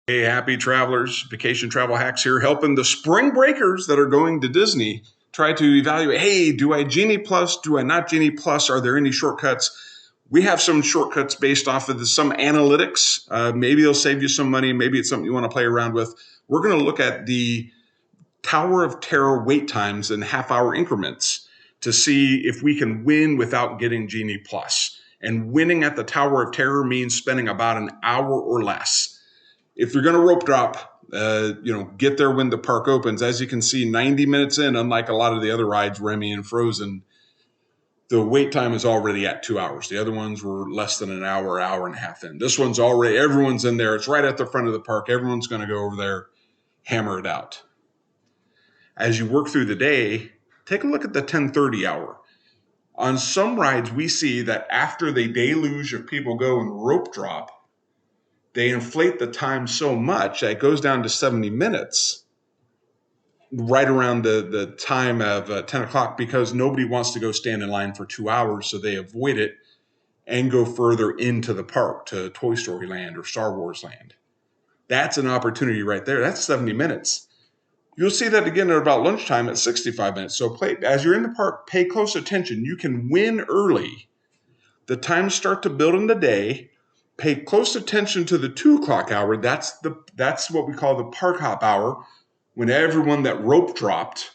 Hey, happy travelers, vacation travel hacks here, helping the spring breakers that are going to Disney try to evaluate, hey, do I Genie Plus? Do I not Genie Plus? Are there any shortcuts? We have some shortcuts based off of some analytics. Maybe they'll save you some money. Maybe it's something you want to play around with. We're going to look at the Tower of Terror wait times in half-hour increments to see if we can win without getting Genie Plus. And winning at the Tower of Terror means spending about an hour or less. If you're going to rope drop, get there when the park opens. As you can see, 90 minutes in, unlike a lot of the other rides, Remy and Frozen, the wait time is already at 2 hours. The other ones were less than an hour, hour and a half in. This one's already, everyone's in there. It's right at the front of the park. Everyone's going to go over there, hammer it out. As you work through the day, take a look at the 10:30 hour. On some rides, we see that after the deluge of people go and rope drop, they inflate the time so much that it goes down to 70 minutes right around the time of 10 o'clock because nobody wants to go stand in line for 2 hours, so they avoid it and go further into the park to Toy Story Land or Star Wars Land. That's an opportunity right there. That's 70 minutes. You'll see that again at about lunchtime at 65 minutes. So as you're in the park, pay close attention. You can win early. The times start to build in the day. Pay close attention to the 2 o'clock hour. That's what we call the park hop hour, when everyone that rope dropped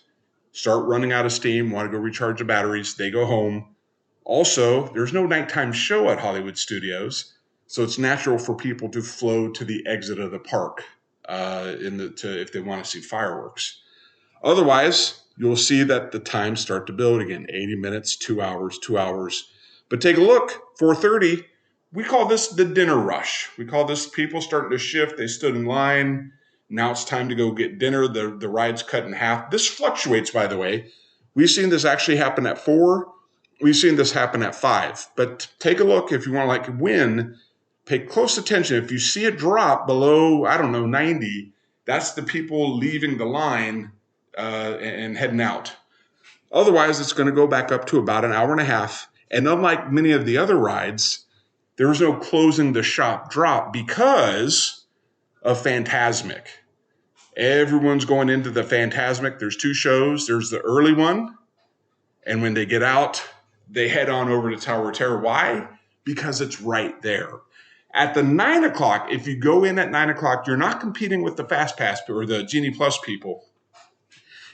start running out of steam, want to go recharge the batteries, they go home. Also, there's no nighttime show at Hollywood Studios, so it's natural for people to flow to the exit of the park if they want to see fireworks. Otherwise, you'll see that the times start to build again, 80 minutes, 2 hours, 2 hours. But take a look, 4:30. We call this the dinner rush. We call this people starting to shift. They stood in line. Now it's time to go get dinner. The ride's cut in half. This fluctuates, by the way. We've seen this actually happen at 4. We've seen this happen at 5. But take a look if you want to win. Pay close attention. If you see a drop below, 90, that's the people leaving the line and heading out. Otherwise, it's going to go back up to about an hour and a half. And unlike many of the other rides, there was no closing the shop drop because of Fantasmic. Everyone's going into the Fantasmic. There's 2 shows. There's the early one, and when they get out, they head on over to Tower of Terror. Why? Because it's right there. At the 9 o'clock, if you go in at 9 o'clock, you're not competing with the Fast Pass or the Genie Plus people.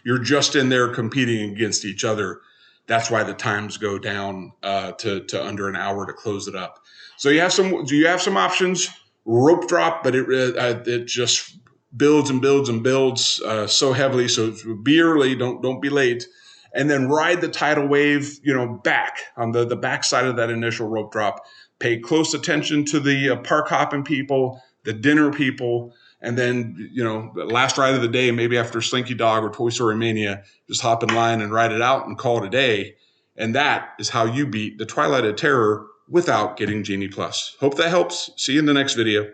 You're just in there competing against each other. That's why the times go down to under an hour to close it up. So you have some options. Rope drop, but it just builds and builds and builds so heavily. So be early, don't be late, and then ride the tidal wave. Back on the back side of that initial rope drop. Pay close attention to the park hopping people, the dinner people, and then the last ride of the day, maybe after Slinky Dog or Toy Story Mania, just hop in line and ride it out and call it a day. And that is how you beat the Twilight of Terror without getting Genie Plus. Hope that helps. See you in the next video.